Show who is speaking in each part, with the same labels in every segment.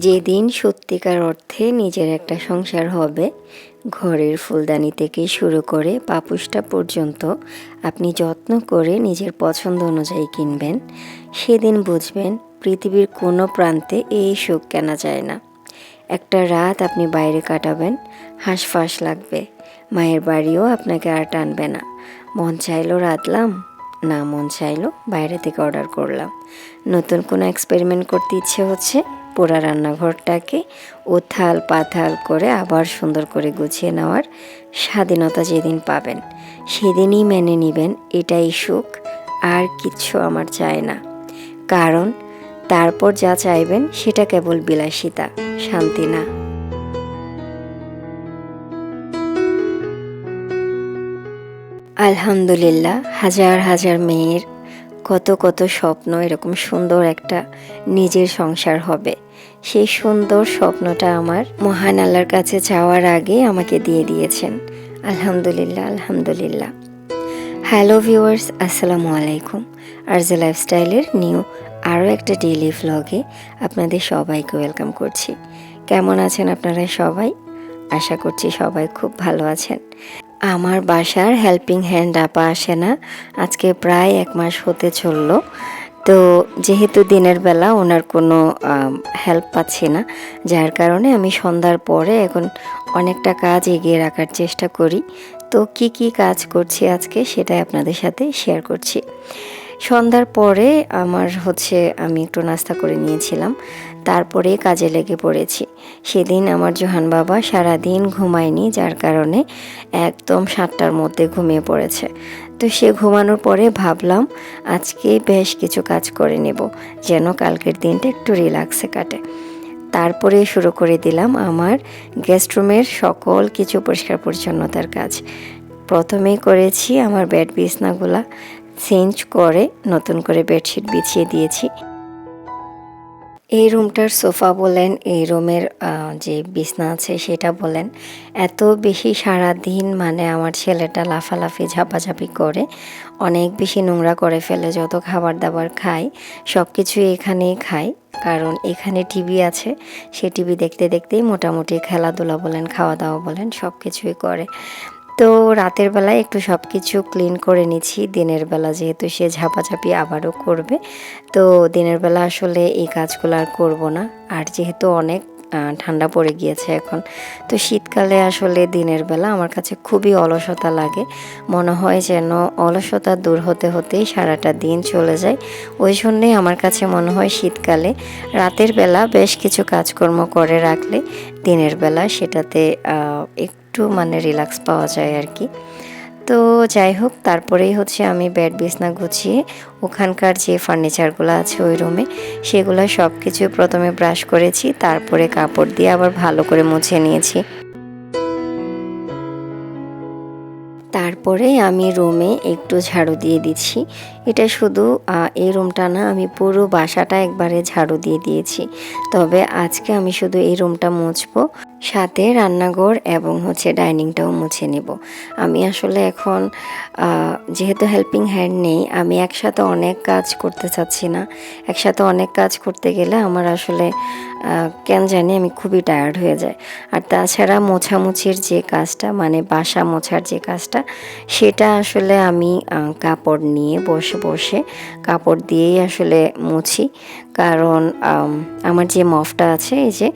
Speaker 1: যেদিন সত্যিকার অর্থে নিজের একটা সংসার হবে, ঘরের ফুলদানি থেকে শুরু করে পাপোশটা পর্যন্ত আপনি যত্ন করে নিজের পছন্দ অনুযায়ী কিনবেন, সেদিন বুঝবেন পৃথিবীর কোনো প্রান্তে এই সুখ কেনা যায় না। একটা রাত আপনি বাইরে কাটাবেন, হাঁসফাঁস লাগবে, মায়ের বাড়িও আপনাকে আর টানবে না। মন চাইলো রাঁধলাম, না মন চাইলো বাইরে থেকে অর্ডার করলাম। নতুন কোনো এক্সপেরিমেন্ট করতে ইচ্ছে হচ্ছে, পুরা রান্নাঘরটাকে উথাল পাথাল করে আবার সুন্দর করে গুছিয়ে নেওয়ার স্বাধীনতা যেদিন পাবেন, সেদিনই মেনে নেবেন এটাই সুখ, আর কিচ্ছু আমার চাই না। কারণ তারপর যা চাইবেন সেটা কেবল বিলাসিতা, শান্তি না। আলহামদুলিল্লাহ, হাজার হাজার মেয়ের কত কত স্বপ্ন এরকম সুন্দর একটা নিজের সংসার হবে। সেই সুন্দর স্বপ্নটা আমার মহান আল্লাহর কাছে চাওয়ার আগে আমাকে দিয়ে দিয়েছেন। আলহামদুলিল্লাহ, আলহামদুলিল্লাহ। হ্যালো ভিউয়ার্স, আসসালামু আলাইকুম। আরজে লাইফস্টাইলের নিউ আরও একটা ডেইলি ভ্লগে আপনাদের সবাইকে ওয়েলকাম করছি। কেমন আছেন আপনারা সবাই? আশা করছি সবাই খুব ভালো আছেন। আমার বাসার হেল্পিং হ্যান্ড আপা আসে না আজকে প্রায় 1 মাস হতে চলল। তো যেহেতু দিনের বেলা ওনার কোনো হেল্প পাচ্ছি না, যার কারণে আমি সন্ধ্যার পরে এখন অনেকটা কাজ এগিয়ে রাখার চেষ্টা করি। তো কি কাজ করছি আজকে সেটাই আপনাদের সাথে শেয়ার করছি। সন্ধ্যার পরে আমি একটু নাস্তা করে নিয়েছিলাম, তারপরে কাজে লেগে পড়েছি। সেদিন আমার জোহান বাবা সারাদিন ঘুমায়নি, যার কারণে একদম 7টার মধ্যে ঘুমিয়ে পড়েছে। তো সে ঘুমানোর পরে ভাবলাম আজকে বেশ কিছু কাজ করে নেব, যেন কালকের দিনটা একটু রিল্যাক্সে কাটে। তারপরে শুরু করে দিলাম আমার গেস্ট রুমের সকল কিছু পরিষ্কার পরিচ্ছন্নতার কাজ। প্রথমেই করেছি আমার বেড বিছনাগুলা চেঞ্জ করে নতুন করে বেডশিট বিছিয়ে দিয়েছি। এই রুমটার সোফা বলেন, এই রুমের যে বিছনা আছে সেটা বলেন, এত বেশি সারাদিন আমার ছেলেটা লাফালাফি ঝাপাঝাপি করে অনেক বেশি নোংরা করে ফেলে। যত খাবার দাবার খায় সব কিছুই এখানেই খায়, কারণ এখানে টিভি আছে। সে টিভি দেখতে দেখতেই মোটামুটি খেলাধুলা বলেন, খাওয়া দাওয়া বলেন, সব কিছুই করে। তো রাতের বেলায় একটু সব কিছু ক্লিন করে নিচ্ছি। দিনের বেলা যেহেতু সে ঝাপাঝাপি আবারও করবে, তো দিনের বেলা আসলে এই কাজগুলো আর করবো না। আর যেহেতু অনেক ঠান্ডা পড়ে গিয়েছে এখন, তো শীতকালে আসলে দিনের বেলা আমার কাছে খুবই অলসতা লাগে। মনে হয় যেন অলসতা দূর হতে হতেই সারাটা দিন চলে যায়। ওই জন্যেই আমার কাছে মনে হয় শীতকালে রাতের বেলা বেশ কিছু কাজকর্ম করে রাখলে দিনের বেলা সেটাতে একটু রিল্যাক্স পাওয়া যায় আর কি। তো যাই হোক, তারপরেই আমি বেড বিছনা গুছিয়ে ওখানকার যে ফার্নিচারগুলো আছে ওই রুমে, সেগুলো সব কিছু প্রথমে ব্রাশ করেছি, তারপরে কাপড় দিয়ে আবার ভালো করে মুছে নিয়েছি। তারপরে আমি রুমে একটু ঝাড়ু দিয়ে দিচ্ছি। এটা শুধু এই রুমটা না, আমি পুরো বাসাটা একবারে ঝাড়ু দিয়ে দিয়েছি। তবে আজকে আমি শুধু এই রুমটা মুছবো, সাথে রান্নাঘর এবং ডাইনিংটাও মুছে নেব। আমি আসলে এখন যেহেতু হেল্পিং হ্যান্ড নেই, আমি একসাথে অনেক কাজ করতে চাচ্ছি না। একসাথে অনেক কাজ করতে গেলে আমার আসলে কেন জানি আমি খুবই টায়ার্ড হয়ে যাই। আর তাছাড়া মোছামুছির যে কাজটা, বাসা মোছার যে কাজটা, সেটা আসলে আমি কাপড় নিয়ে বসে বসে কাপড় দিয়েই আসলে মুছি। কারণ আমার যে মফটা আছে, এই যে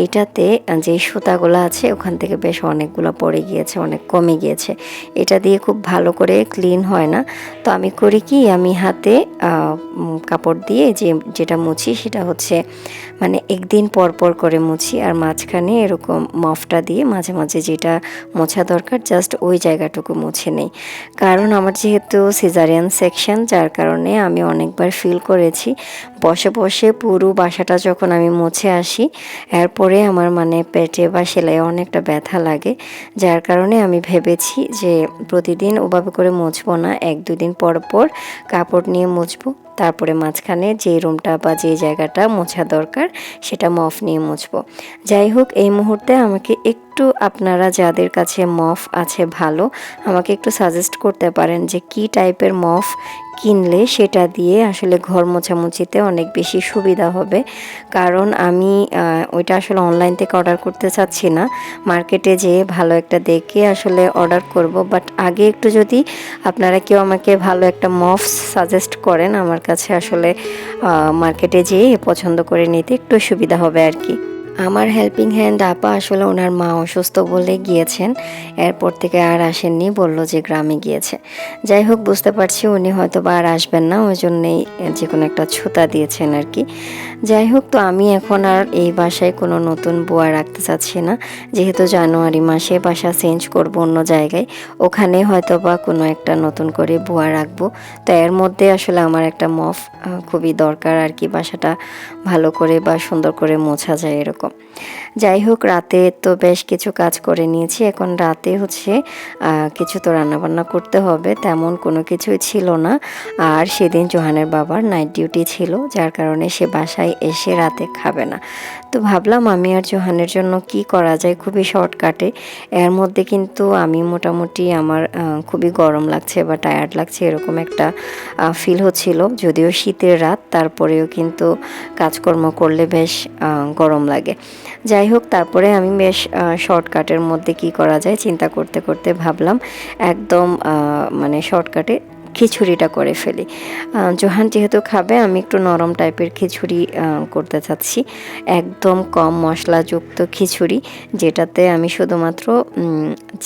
Speaker 1: এটাতে যে সুতাগুলো আছে ওখান থেকে বেশ অনেকগুলো পড়ে গিয়েছে, অনেক কমে গিয়েছে। এটা দিয়ে খুব ভালো করে ক্লিন হয় না। তো আমি করি কি, আমি হাতে কাপড় দিয়ে যেটা মুছি সেটা একদিন পর পর করে মুছি, আর মাঝখানে এরকম মফটা দিয়ে মাঝে মাঝে যেটা মোছা দরকার জাস্ট ওই জায়গাটুকু মুছে নেই। কারণ আমার যেহেতু সিজারিয়ান সেকশন, যার কারণে আমি অনেকবার ফিল করেছি বসে বসে পুরো বাসাটা যখন আমি মুছে আসি, এরপরে আমার পেটে বা সেলাইয়ে অনেকটা ব্যথা লাগে। যার কারণে আমি ভেবেছি যে প্রতিদিন ওভাবে করে মুছবো না, 1-2 দিন পর পর কাপড় নিয়ে মুছবো। তারপরে মাঝখানে যে রুমটা বা যে জায়গাটা মোছা দরকার সেটা মফ নিয়ে মুছবো। যাই হোক, এই মুহূর্তে আমাকে একটু আপনারা যাদের কাছে মফ আছে ভালো, আমাকে একটু সাজেস্ট করতে পারেন যে কি টাইপের মফ কিনলে সেটা দিয়ে আসলে ঘর মোছামুছিতে অনেক বেশি সুবিধা হবে। কারণ আমি ওইটা আসলে অনলাইন থেকে অর্ডার করতে চাচ্ছি না, মার্কেটে যেয়ে ভালো একটা দেখে আসলে অর্ডার করব। বাট আগে একটু যদি আপনারা কেউ আমাকে ভালো একটা মফ সাজেস্ট করেন, আমার কাছে আসলে মার্কেটে যেয়ে পছন্দ করে নিতে একটু সুবিধা হবে আর কি। আমার হেল্পিং হ্যান্ড আপা আসলে ওনার মা অসুস্থ বলে গিয়েছেন, এরপর থেকে আর আসেননি, বলল যে গ্রামে গিয়েছে। যাই হোক, বুঝতে পারছি উনি হয়তো বা আর আসবেন না, ওই জন্যেই যে কোনো একটা ছুতা দিয়েছেন আর কি। যাই হোক, তো আমি এখন আর এই বাসায় কোনো নতুন বুয়া রাখতে চাচ্ছি না, যেহেতু জানুয়ারি মাসে বাসা চেঞ্জ করব অন্য জায়গায়, ওখানে হয়তো বা কোনো একটা নতুন করে বুয়া রাখবো। তো এর মধ্যে আসলে আমার একটা মফ খুবই দরকার আর কি, বাসাটা ভালো করে বা সুন্দর করে মোছা যায় এরকম। যাই হোক, রাতে তো বেশ কিছু কাজ করে নিয়েছি, এখন রাতে হচ্ছে কিছু তো রান্নাবান্না করতে হবে, তেমন কোনো কিছুই ছিল না। আর সেদিন জোহানের বাবার নাইট ডিউটি ছিল, যার কারণে সে বাসায় এসে রাতে খাবে না। তো ভাবলাম আমি আর জোহানের জন্য কি করা যায়, খুবই শর্টকাটে। এর মধ্যে কিন্তু আমি মোটামুটি আমার খুবই গরম লাগছে বা টায়ার্ড লাগছে এরকম একটা ফিল হচ্ছিল, যদিও শীতের রাত, তারপরেও কিন্তু কাজকর্ম করলে বেশ গরম লাগে। যাই হোক, তারপরে আমি বেশ শর্টকাটের মধ্যে কি করা যায় চিন্তা করতে করতে ভাবলাম একদম মানে শর্টকাটে খিচুড়িটা করে ফেলি। জোহান যেহেতু খাবে, আমি একটু নরম টাইপের খিচুড়ি করতে চাচ্ছি, একদম কম মশলাযুক্ত খিচুড়ি, যেটাতে আমি শুধুমাত্র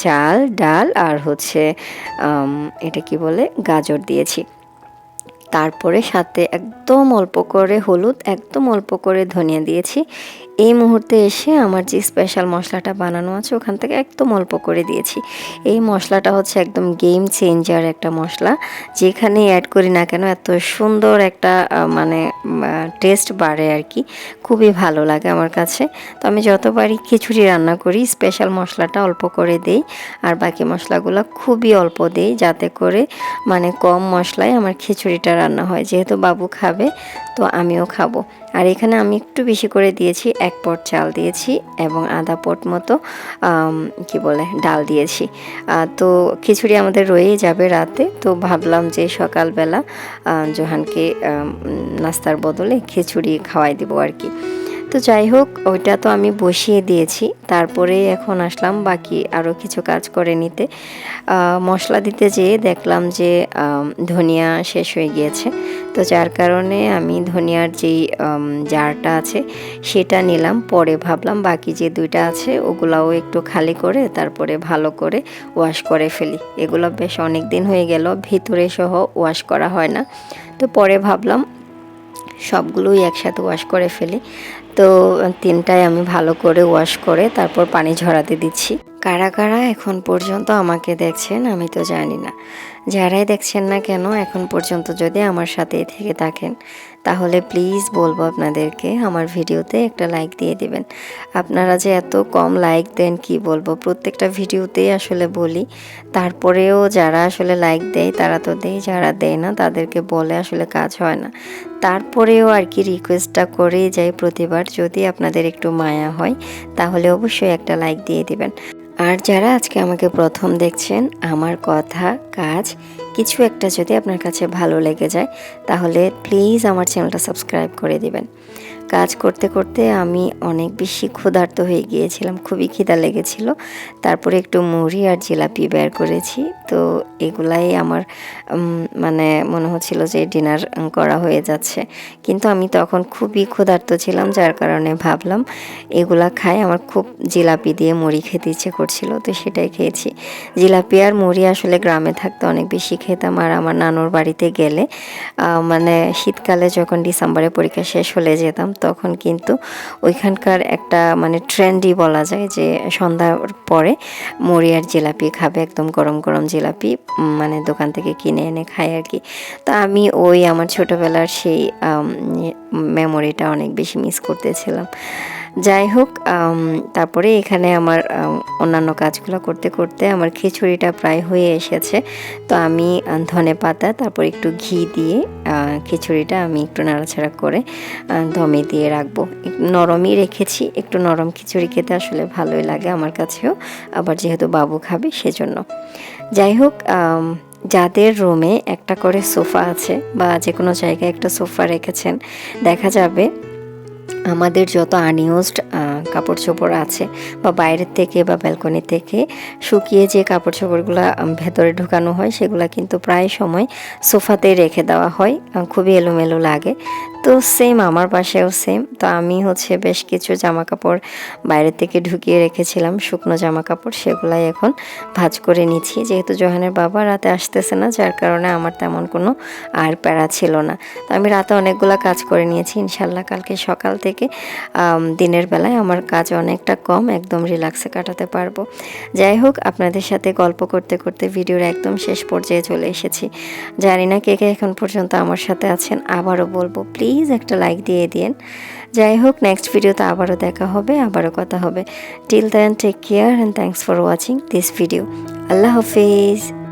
Speaker 1: চাল, ডাল আর হচ্ছে এটা কি বলে গাজর দিয়েছি। তারপরে সাথে একদম অল্প করে হলুদ, একদম অল্প করে ধনিয়া দিয়েছি। এই মুহূর্তে এসে আমার যে স্পেশাল মশলাটা বানানো আছে ওখান থেকে একদম অল্প করে দিয়েছি। এই মশলাটা হচ্ছে একদম গেম চেঞ্জার একটা মশলা, যেখানে অ্যাড করি না কেন এত সুন্দর একটা মানে টেস্ট বাড়ে আর কি, খুবই ভালো লাগে আমার কাছে। তো আমি যতবারই খিচুড়ি রান্না করি স্পেশাল মশলাটা অল্প করে দেই, আর বাকি মশলাগুলো খুবই অল্প দেই, যাতে করে মানে কম মশলায় আমার খিচুড়িটা রান্না হয়। যেহেতু বাবু খাবে, তো আমিও খাবো। আর এখানে আমি একটু বেশি করে দিয়েছি, 1 পট চাল দিয়েছি এবং আধা পট মতো কি বলে ডাল দিয়েছি। তো খিচুড়ি আমাদের রয়েই যাবে রাতে, তো ভাবলাম যে সকালবেলা জোহানকে নাস্তার বদলে খিচুড়ি খাওয়াই দিব আর কি। তো যাই হোক, ওইটা তো আমি বসিয়ে দিয়েছি, তারপরে এখন আসলাম বাকি আরও কিছু কাজ করে নিতে। মশলা দিতে যেয়ে দেখলাম যে ধনিয়া শেষ হয়ে গিয়েছে, তো যার কারণে আমি ধনিয়ার যেই জারটা আছে সেটা নিলাম। পরে ভাবলাম বাকি যে 2টা আছে ওগুলাও একটু খালি করে তারপরে ভালো করে ওয়াশ করে ফেলি, এগুলো বেশ অনেক দিন হয়ে গেল ভিতরে সহ ওয়াশ করা হয় না। তো পরে ভাবলাম সবগুলোই একসাথে ওয়াশ করে ফেলি। তো 3টায় আমি ভালো করে ওয়াশ করে তারপর পানি ঝরাতে দিচ্ছি। কারা কারা এখন পর্যন্ত আমাকে দেখছেন আমি তো জানি না, যারাই দেখছেন না কেন এখন পর্যন্ত যদি আমার সাথেই থেকে থাকেন, তাহলে প্লিজ বলবো আপনাদেরকে আমার ভিডিওতে একটা লাইক দিয়ে দিবেন। আপনারা যে এত কম লাইক দেন কি বলবো, প্রত্যেকটা ভিডিওতেই আসলে বলি, তারপরেও যারা আসলে লাইক দেয় তারা তো দেয়, যারা দেয় না তাদেরকে বলে আসলে কাজ হয় না। তারপরেও আর কি রিকোয়েস্টটা করেই যাই প্রতিবার, যদি আপনাদের একটু মায়া হয় তাহলে অবশ্যই একটা লাইক দিয়ে দিবেন। আর যারা আজকে আমাকে প্রথম দেখছেন, আমার কথা কাজ কিছু একটা যদি আপনার কাছে ভালো লেগে যায় তাহলে প্লিজ আমার চ্যানেলটা সাবস্ক্রাইব করে দিবেন। কাজ করতে করতে আমি অনেক বেশি ক্ষুধার্ত হয়ে গিয়েছিলাম, খুবই খিদা লেগেছিল। তারপরে একটু মুড়ি আর জিলাপি বের করেছি, তো এগুলাই আমার মানে মনে হচ্ছিল যে ডিনার করা হয়ে যাচ্ছে। কিন্তু আমি তখন খুবই ক্ষুধার্ত ছিলাম, যার কারণে ভাবলাম এগুলা খাই, আমার খুব জিলাপি দিয়ে মুড়ি খেতে ইচ্ছে করছিল, তো সেটাই খেয়েছি। জিলাপি আর মুড়ি আসলে গ্রামে থাকতে অনেক বেশি খেতাম, আর আমার নানুর বাড়িতে গেলে মানে শীতকালে যখন ডিসেম্বরে পরীক্ষা শেষ হলে যেতাম, তখন কিন্তু ওইখানকার একটা মানে ট্রেন্ডই বলা যায় যে সন্ধ্যার পরে মুড়ি আর জিলাপি খাবে, একদম গরম গরম জিলাপি মানে দোকান থেকে কিনে এনে খাই আর কি। তো আমি ওই আমার ছোটোবেলার সেই মেমোরিটা অনেক বেশি মিস করতেছিলাম। যাই হোক, তারপরে এখানে আমার অন্যান্য কাজগুলো করতে করতে আমার খিচুড়িটা প্রায় হয়ে এসেছে। তো আমি ধনেপাতা তারপর একটু ঘি দিয়ে খিচুড়িটা আমি একটু নাড়াচাড়া করে দমে দিয়ে রাখবো। নরমই রেখেছি, একটু নরম খিচুড়ি খেতে আসলে ভালোই লাগে আমার কাছেও, আবার যেহেতু বাবু খাবে সেজন্য। যাই হোক, যাদের রুমে একটা করে সোফা আছে বা যে কোনো জায়গায় একটা সোফা রেখেছেন, দেখা যাবে আমাদের যত আনইউজড কাপড় চোপড় আছে বা বাইরের থেকে বা ব্যালকনি থেকে শুকিয়ে যে কাপড় চোপড়গুলো ভেতরে ঢুকানো হয়, সেগুলো কিন্তু প্রায় সময় সোফাতেই রেখে দেওয়া হয়, খুবই এলোমেলো লাগে। তো সেম আমার বাসায়ও সেম। তো আমি বেশ কিছু জামা কাপড় বাইরে থেকে ঢুকিয়ে রেখেছিলাম, শুকনো জামা কাপড়, সেগুলাই এখন ভাঁজ করে নিচ্ছি। যেহেতু জোহানের বাবা রাতে আসতেছে না, যার কারণে আমার তেমন কোনো আর প্যারা ছিল না। তো আমি রাতে অনেকগুলো কাজ করে নিয়েছি। ইনশাল্লাহ কালকে সকাল থেকে দিনের বেলায় আমার কাজ অনেকটা কম, একদম রিল্যাক্সে কাটাতে পারবো। যাই হোক, আপনাদের সাথে গল্প করতে করতে ভিডিওর একদম শেষ পর্যায়ে চলে এসেছি। জানি না কে কে এখন পর্যন্ত আমার সাথে আছেন, আবারও বলবো প্লিজ একটা লাইক দিয়ে দিন। যাই হোক, নেক্সট ভিডিওতে আবারও দেখা হবে, আবারও কথা হবে। Till then take care and thanks for watching this video. আল্লাহ হাফিজ।